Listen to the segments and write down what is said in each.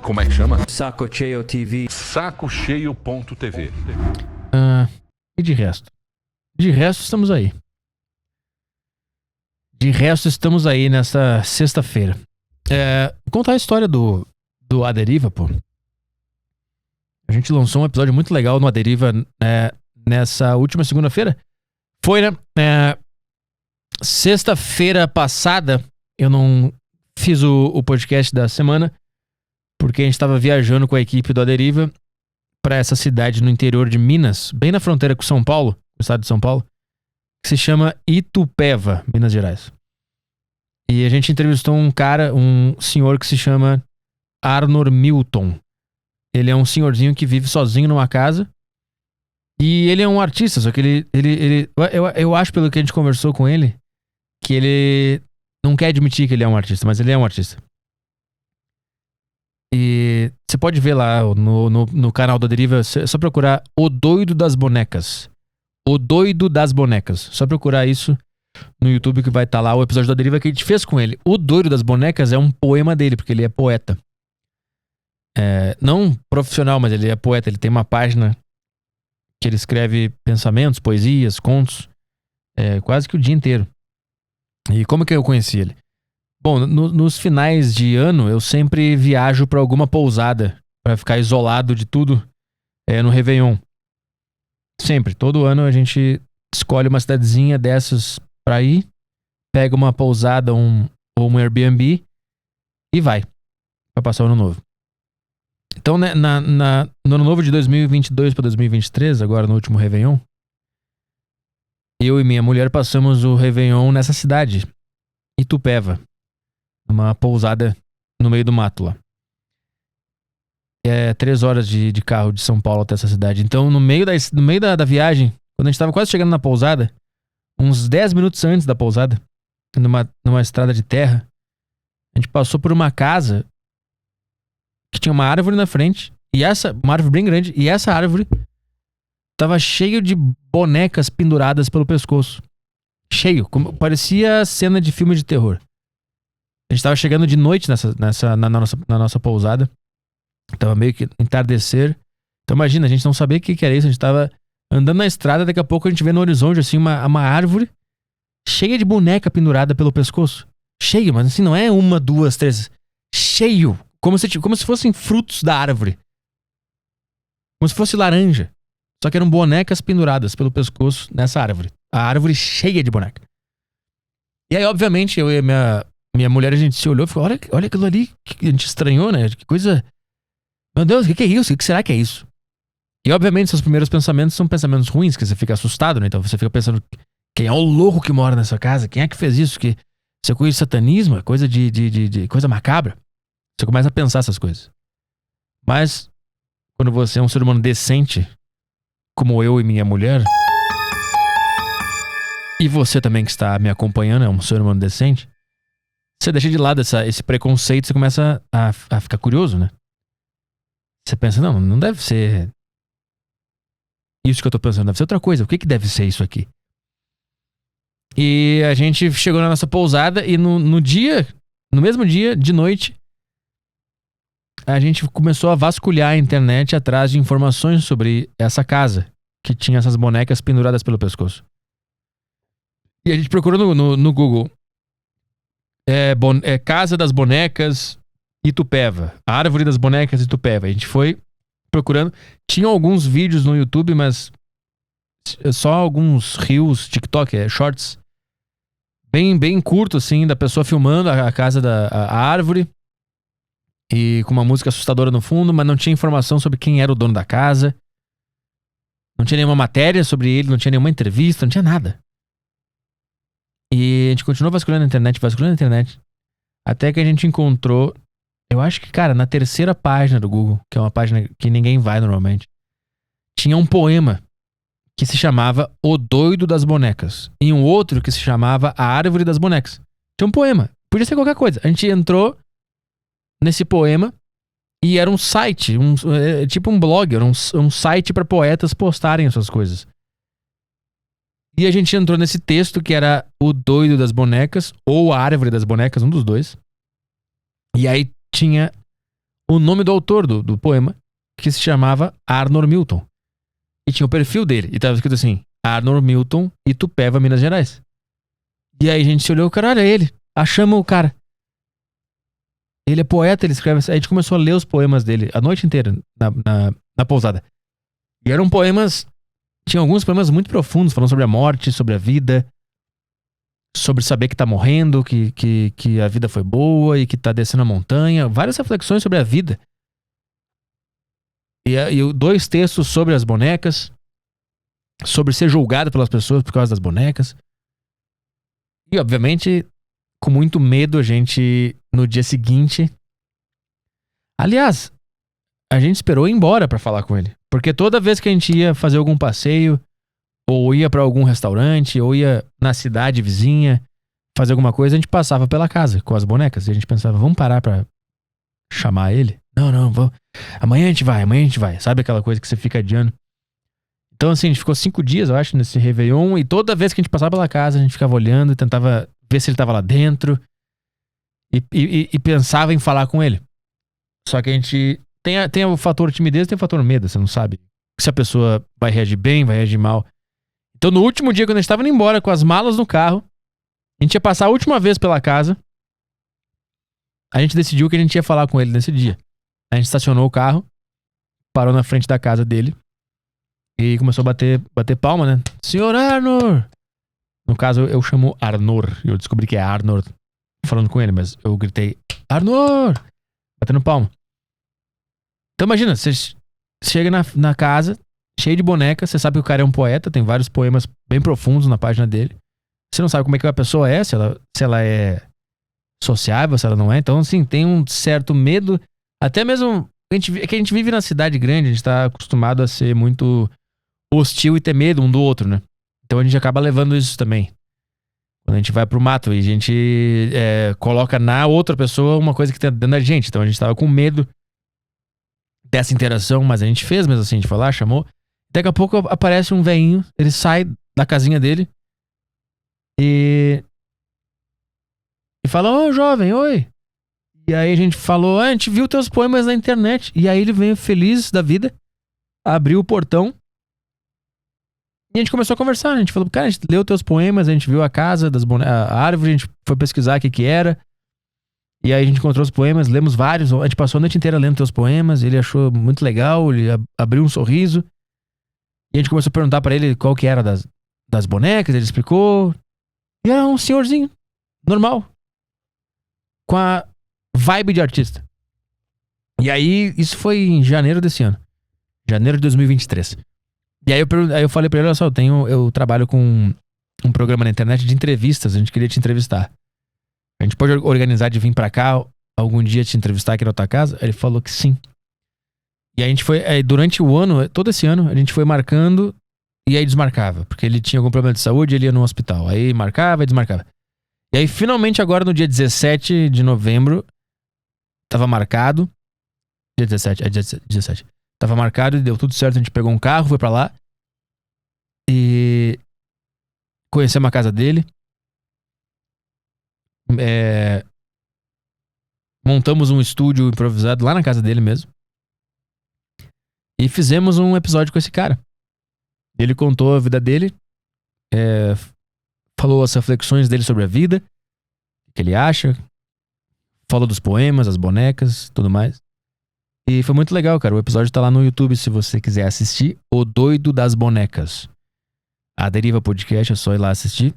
Como é que chama? Saco Cheio TV. Sacocheio.tv. E de resto? De resto, estamos aí. De resto, estamos aí nessa sexta-feira. Vou contar a história do A Deriva, pô. A gente lançou um episódio muito legal no A Deriva nessa última segunda-feira. Foi, né? Sexta-feira passada, eu não fiz o podcast da semana, porque a gente estava viajando com a equipe do A Deriva para essa cidade no interior de Minas, bem na fronteira com São Paulo, o estado de São Paulo, que se chama Itupeva, Minas Gerais. E a gente entrevistou um senhor que se chama Arnor Milton. Ele é um senhorzinho que vive sozinho numa casa. E ele é um artista, só que eu acho, pelo que a gente conversou com ele, que ele não quer admitir que ele é um artista, mas ele é um artista. E você pode ver lá no canal da Deriva, é só procurar O Doido das Bonecas. O Doido das Bonecas. Só procurar isso no YouTube que vai estar lá o episódio da Deriva que a gente fez com ele. O Doido das Bonecas é um poema dele, porque ele é poeta. Não profissional, mas ele é poeta. Ele tem uma página que ele escreve pensamentos, poesias, contos, quase que o dia inteiro. E como que eu conheci ele? Bom, nos finais de ano eu sempre viajo pra alguma pousada pra ficar isolado de tudo no Réveillon. Sempre, todo ano a gente escolhe uma cidadezinha dessas pra ir, pega uma pousada ou um Airbnb e vai pra passar o ano novo. Então, né, no ano novo de 2022 para 2023, agora no último Réveillon, eu e minha mulher passamos o Réveillon nessa cidade, Itupeva, numa pousada no meio do mato lá. 3 horas de carro de São Paulo até essa cidade. Então, no meio da viagem, quando a gente tava quase chegando na pousada, uns 10 minutos antes da pousada, numa estrada de terra, a gente passou por uma casa que tinha uma árvore na frente, uma árvore bem grande, e essa árvore tava cheio de bonecas penduradas pelo pescoço. Cheio, parecia cena de filme de terror. A gente tava chegando de noite na nossa pousada. Tava meio que entardecer. Então imagina, a gente não sabia o que era isso. A gente tava andando na estrada, daqui a pouco a gente vê no horizonte assim uma árvore cheia de boneca pendurada pelo pescoço. Cheio, mas assim, não é 1, 2, 3. Cheio. Como se fossem frutos da árvore. Como se fosse laranja. Só que eram bonecas penduradas pelo pescoço nessa árvore. A árvore cheia de boneca. E aí, obviamente, eu e minha mulher, a gente se olhou e falou, olha aquilo ali. Que a gente estranhou, né? Que coisa... Meu Deus, o que é isso? O que será que é isso? E, obviamente, seus primeiros pensamentos são pensamentos ruins, que você fica assustado, né? Então você fica pensando, quem é o louco que mora nessa casa? Quem é que fez isso? Que isso é coisa de satanismo? É coisa de coisa macabra? Você começa a pensar essas coisas. Mas, quando você é um ser humano decente, como eu e minha mulher, e você também que está me acompanhando é um ser humano decente, você deixa de lado esse preconceito, você começa a ficar curioso, né? Você pensa, não deve ser isso que eu tô pensando, deve ser outra coisa. O que deve ser isso aqui? E a gente chegou na nossa pousada e no mesmo dia, de noite, a gente começou a vasculhar a internet atrás de informações sobre essa casa, que tinha essas bonecas penduradas pelo pescoço. E a gente procurou no Google. Casa das Bonecas Itupeva. Árvore das Bonecas Itupeva. A gente foi procurando. Tinha alguns vídeos no YouTube, mas só alguns reels, TikTok, shorts. Bem curto, assim, da pessoa filmando a casa a árvore. E com uma música assustadora no fundo, mas não tinha informação sobre quem era o dono da casa. Não tinha nenhuma matéria sobre ele, não tinha nenhuma entrevista, não tinha nada. E a gente continuou vasculhando a internet, até que a gente encontrou, eu acho que, cara, na 3ª página do Google, que é uma página que ninguém vai normalmente, tinha um poema que se chamava O Doido das Bonecas, e um outro que se chamava A Árvore das Bonecas. Tinha um poema, podia ser qualquer coisa. A gente entrou nesse poema e era um site, tipo um blog, era um site para poetas postarem as suas coisas. E a gente entrou nesse texto que era O Doido das Bonecas ou A Árvore das Bonecas, um dos dois. E aí tinha o nome do autor do poema, que se chamava Arnor Milton. E tinha o perfil dele. E tava escrito assim, Arnor Milton, Itupeva, Minas Gerais. E aí a gente se olhou, caralho, é ele. Achamos o cara. Ele é poeta, ele escreve. Aí a gente começou a ler os poemas dele a noite inteira na pousada. E eram poemas. Tinha alguns poemas muito profundos, falando sobre a morte, sobre a vida, sobre saber que tá morrendo, que a vida foi boa e que tá descendo a montanha. Várias reflexões sobre a vida. E 2 textos sobre as bonecas, sobre ser julgado pelas pessoas por causa das bonecas. E, obviamente, com muito medo, a gente, no dia seguinte... Aliás, a gente esperou ir embora pra falar com ele. Porque toda vez que a gente ia fazer algum passeio, ou ia pra algum restaurante, ou ia na cidade vizinha fazer alguma coisa, a gente passava pela casa com as bonecas. E a gente pensava, vamos parar pra chamar ele? Não, vamos. Amanhã a gente vai. Sabe aquela coisa que você fica adiando? Então, assim, a gente ficou 5 dias, eu acho, nesse Réveillon. E toda vez que a gente passava pela casa, a gente ficava olhando e tentava ver se ele tava lá dentro. E pensava em falar com ele. Só que a gente... Tem o fator timidez e tem o fator medo. Você não sabe se a pessoa vai reagir bem, vai reagir mal. Então, no último dia, quando a gente tava indo embora com as malas no carro, a gente ia passar a última vez pela casa. A gente decidiu que a gente ia falar com ele nesse dia. A gente estacionou o carro, parou na frente da casa dele e começou a bater palma, né? Senhor Arnor! No caso, eu chamo Arnor. Eu descobri que é Arnor falando com ele, mas eu gritei Arnor! Batendo palma. Então imagina, você chega na casa, cheio de boneca, você sabe que o cara é um poeta, tem vários poemas bem profundos na página dele. Você não sabe como é que a pessoa é, se ela é sociável, se ela não é. Então, assim, tem um certo medo. Até mesmo que a gente vive na cidade grande, a gente tá acostumado a ser muito hostil e ter medo um do outro, né? Então a gente acaba levando isso também. Quando a gente vai pro mato e a gente coloca na outra pessoa uma coisa que tá dentro da gente. Então a gente tava com medo dessa interação, mas a gente fez mesmo assim, a gente foi lá, chamou. Daqui a pouco aparece um velhinho, ele sai da casinha dele e fala, ô jovem, oi. E aí a gente falou, a gente viu teus poemas na internet. E aí ele veio feliz da vida, abriu o portão e a gente começou a conversar. A gente falou, cara, a gente leu teus poemas, a gente viu a casa, a árvore, a gente foi pesquisar o que era. E aí a gente encontrou os poemas, lemos vários, a gente passou a noite inteira lendo teus poemas, ele achou muito legal, ele abriu um sorriso. E a gente começou a perguntar pra ele qual que era das bonecas, ele explicou. E era um senhorzinho, normal, com a vibe de artista. E aí, isso foi em janeiro desse ano. Janeiro de 2023. E aí eu falei pra ele, olha só, eu trabalho com um programa na internet de entrevistas, a gente queria te entrevistar. A gente pode organizar de vir pra cá algum dia te entrevistar aqui na tua casa? Ele falou que sim. E a gente foi, durante o ano, todo esse ano, a gente foi marcando e aí desmarcava. Porque ele tinha algum problema de saúde, ele ia no hospital. Aí marcava e desmarcava. E aí finalmente agora no dia 17 de novembro, tava marcado. Dia 17, dia 17. Tava marcado e deu tudo certo, a gente pegou um carro, foi pra lá. E conhecemos a casa dele. Montamos um estúdio improvisado lá na casa dele mesmo. E fizemos um episódio com esse cara. Ele contou a vida dele. Falou as reflexões dele sobre a vida. O que ele acha. Falou dos poemas, as bonecas, tudo mais. E foi muito legal, cara. O episódio tá lá no YouTube se você quiser assistir. O Doido das Bonecas. A Deriva Podcast, é só ir lá assistir.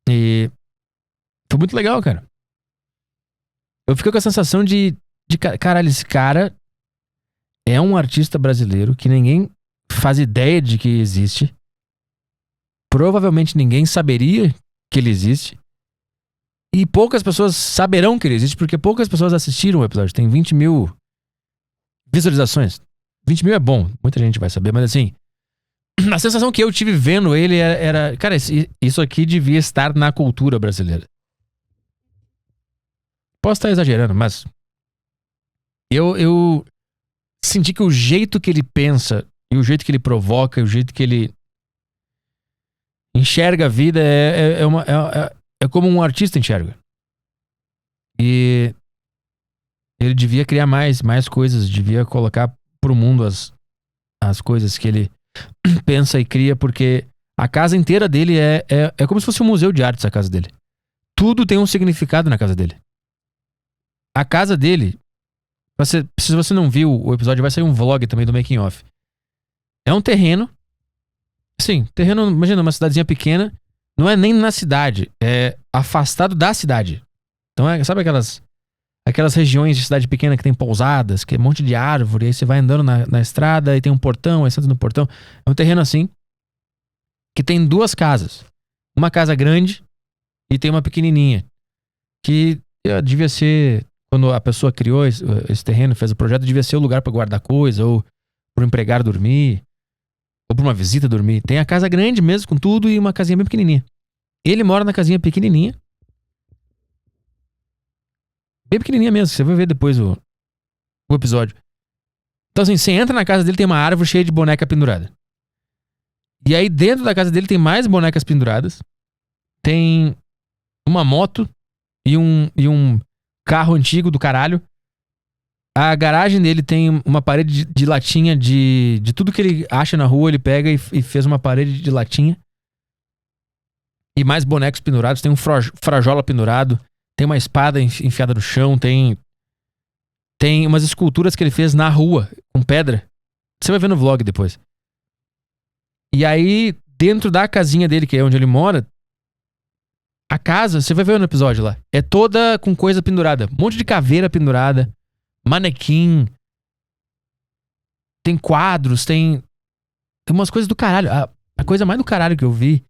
E foi muito legal, cara. Eu fiquei com a sensação de caralho, esse cara é um artista brasileiro que ninguém faz ideia de que existe. Provavelmente ninguém saberia que ele existe. E poucas pessoas saberão que ele existe, porque poucas pessoas assistiram o episódio. Tem 20 mil visualizações. 20 mil é bom, muita gente vai saber, mas assim, a sensação que eu tive vendo ele era cara, isso aqui devia estar na cultura brasileira. Posso estar exagerando, mas eu senti que o jeito que ele pensa e o jeito que ele provoca, o jeito que ele enxerga a vida é como um artista enxerga. E Ele devia criar mais coisas, devia colocar pro mundo as coisas que ele pensa e cria, porque a casa inteira dele é como se fosse um museu de artes, a casa dele. Tudo tem um significado na casa dele. A casa dele, se você não viu o episódio, vai sair um vlog também do making of. É um terreno, sim, terreno, imagina, uma cidadezinha pequena, não é nem na cidade, é afastado da cidade. Então, sabe aquelas regiões de cidade pequena que tem pousadas, que é um monte de árvore, aí você vai andando na estrada e tem um portão, aí você entra no portão. É um terreno assim, que tem 2 casas. Uma casa grande e tem uma pequenininha. Que devia ser, quando a pessoa criou esse terreno, fez o projeto, devia ser o lugar para guardar coisa, ou para o empregado dormir, ou para uma visita dormir. Tem a casa grande mesmo, com tudo, e uma casinha bem pequenininha. Ele mora na casinha pequenininha. Bem pequenininha mesmo, você vai ver depois o episódio. Então assim, você entra na casa dele, tem uma árvore cheia de boneca pendurada. E aí dentro da casa dele tem mais bonecas penduradas. Tem uma moto e um carro antigo do caralho. A garagem dele tem uma parede de latinha de tudo que ele acha na rua, ele pega e fez uma parede de latinha. E mais bonecos pendurados, tem um frajola pendurado. Tem uma espada enfiada no chão, tem umas esculturas que ele fez na rua, com pedra. Você vai ver no vlog depois. E aí, dentro da casinha dele, que é onde ele mora, a casa, você vai ver no episódio lá, é toda com coisa pendurada. Um monte de caveira pendurada, manequim, tem quadros, tem umas coisas do caralho. A coisa mais do caralho que eu vi,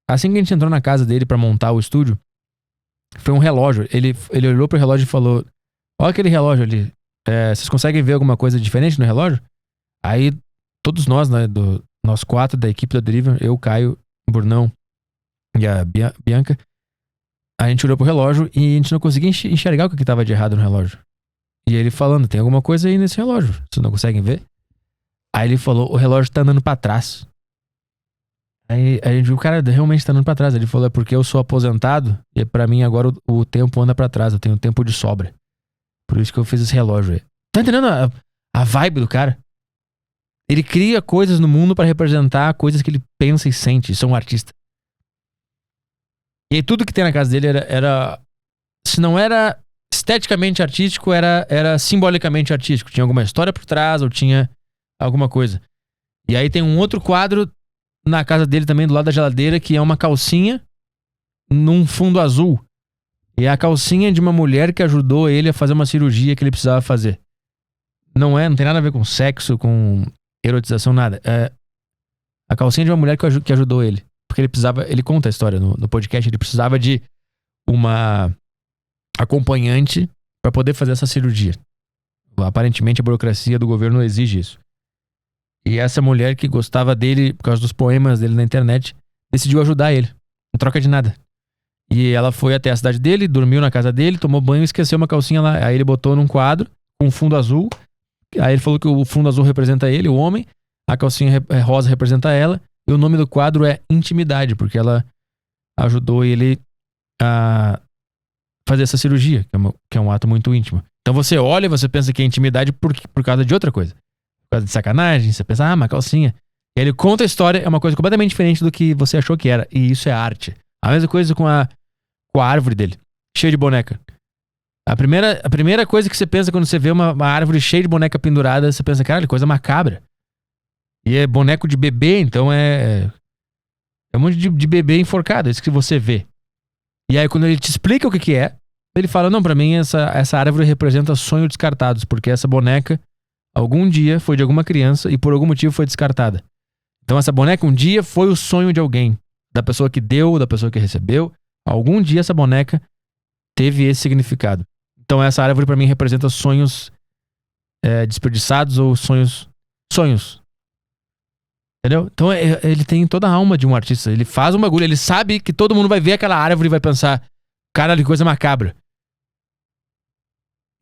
assim que a gente entrou na casa dele pra montar o estúdio, foi um relógio. Ele olhou pro relógio e falou: olha aquele relógio ali. Vocês conseguem ver alguma coisa diferente no relógio? Aí, todos nós, né, nós 4 da equipe da Deriva, eu, Caio, o Brunão e a Bianca, a gente olhou pro relógio e a gente não conseguia enxergar o que tava de errado no relógio. E ele falando: tem alguma coisa aí nesse relógio, vocês não conseguem ver? Aí ele falou: o relógio tá andando pra trás. Aí a gente viu, o cara realmente tá andando pra trás. Ele falou: é porque eu sou aposentado e pra mim agora o tempo anda pra trás, eu tenho tempo de sobra. Por isso que eu fiz esse relógio aí. Tá entendendo a vibe do cara? Ele cria coisas no mundo pra representar coisas que ele pensa e sente. Isso é um artista. E aí tudo que tem na casa dele era se não era esteticamente artístico, era simbolicamente artístico. Tinha alguma história por trás ou tinha alguma coisa. E aí tem um outro quadro na casa dele também, do lado da geladeira, que é uma calcinha num fundo azul. E é a calcinha de uma mulher que ajudou ele a fazer uma cirurgia que ele precisava fazer. Não tem nada a ver com sexo, com erotização, nada. É a calcinha de uma mulher que ajudou ele. Porque ele conta a história no podcast, ele precisava de uma acompanhante para poder fazer essa cirurgia. Aparentemente a burocracia do governo exige isso. E essa mulher que gostava dele por causa dos poemas dele na internet decidiu ajudar ele, não troca de nada. E ela foi até a cidade dele, dormiu na casa dele, tomou banho e esqueceu uma calcinha lá. Aí ele botou num quadro com um fundo azul. Aí ele falou que o fundo azul representa ele, o homem, a calcinha rosa representa ela, e o nome do quadro é Intimidade, porque ela ajudou ele a fazer essa cirurgia, que é um ato muito íntimo. Então você olha e você pensa que é intimidade por causa de outra coisa. Por causa de sacanagem, você pensa, uma calcinha. E ele conta a história, é uma coisa completamente diferente do que você achou que era. E isso é arte. A mesma coisa com a árvore dele, cheia de boneca. A primeira coisa que você pensa quando você vê uma árvore cheia de boneca pendurada, você pensa, caralho, coisa macabra. E é boneco de bebê, então é um monte de bebê enforcado, é isso que você vê. E aí quando ele te explica o que é, ele fala, não, pra mim essa árvore representa sonhos descartados, porque essa boneca algum dia foi de alguma criança e por algum motivo foi descartada. Então essa boneca um dia foi o sonho de alguém, da pessoa que deu, da pessoa que recebeu. Algum dia essa boneca teve esse significado. Então essa árvore pra mim representa sonhos desperdiçados ou sonhos. Entendeu? Então ele tem toda a alma de um artista. Ele faz um bagulho, ele sabe que todo mundo vai ver aquela árvore e vai pensar, caralho, que coisa macabra.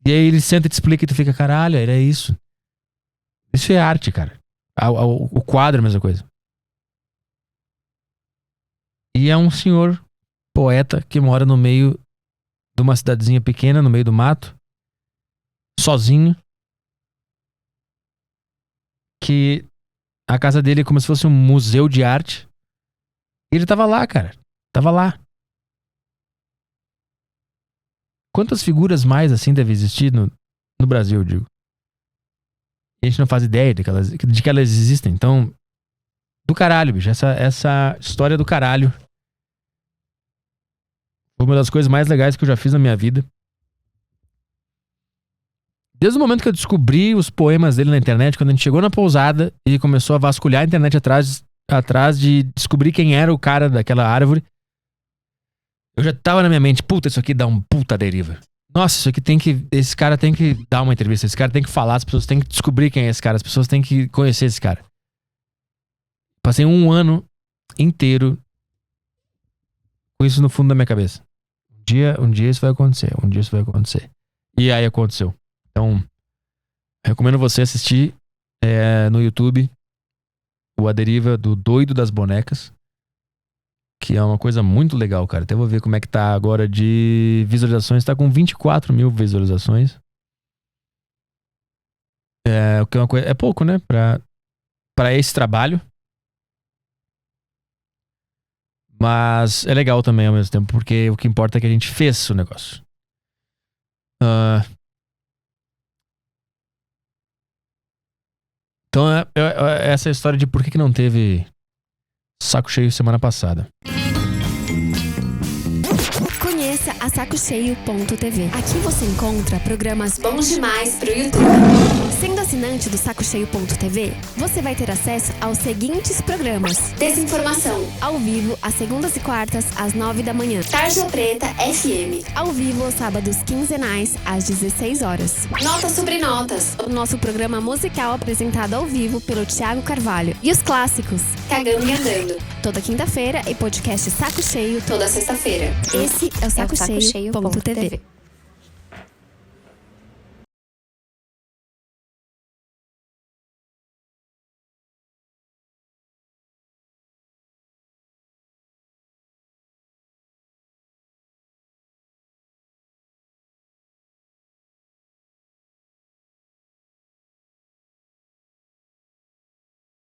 E aí ele senta e te explica e tu fica, caralho, era isso. Isso é arte, cara. O quadro é a mesma coisa. E é um senhor poeta que mora no meio de uma cidadezinha pequena, no meio do mato. sozinho. Que a casa dele é como se fosse um museu de arte. E ele tava lá, cara. Tava lá. Quantas figuras mais assim devem existir no Brasil, eu digo? E a gente não faz ideia de que elas existem. Então, do caralho, bicho. Essa história do caralho foi uma das coisas mais legais que eu já fiz na minha vida. Desde o momento que eu descobri os poemas dele na internet, quando a gente chegou na pousada e começou a vasculhar a internet atrás de descobrir quem era o cara daquela árvore, eu já tava na minha mente, puta, isso aqui dá um puta deriva. Nossa, isso aqui esse cara tem que dar uma entrevista, esse cara tem que falar, as pessoas têm que descobrir quem é esse cara, as pessoas têm que conhecer esse cara. Passei um ano inteiro com isso no fundo da minha cabeça. Um dia isso vai acontecer, um dia isso vai acontecer. E aí aconteceu. Então, recomendo você assistir no YouTube o A Deriva do Doido das Bonecas, que é uma coisa muito legal, cara. Até vou ver como é que tá agora de visualizações. Tá com 24 mil visualizações. O que é uma coisa, é pouco, né? Pra esse trabalho. Mas é legal também ao mesmo tempo, porque o que importa é que a gente fez o negócio. Então, essa é a história de por que não teve Saco Cheio semana passada. Conheça a sacocheio.tv. Aqui você encontra programas bons demais pro YouTube. Sendo assinante do sacocheio.tv, você vai ter acesso aos seguintes programas: Desinformação, ao vivo, às segundas e quartas, às 9 da manhã. Tarja Preta FM, ao vivo aos sábados quinzenais, às 16 horas. Notas sobre Notas, o nosso programa musical apresentado ao vivo pelo Thiago Carvalho. E os clássicos, Cagando e Andando, toda quinta-feira, e podcast Saco Cheio toda sexta-feira. Esse é o sacocheio.tv.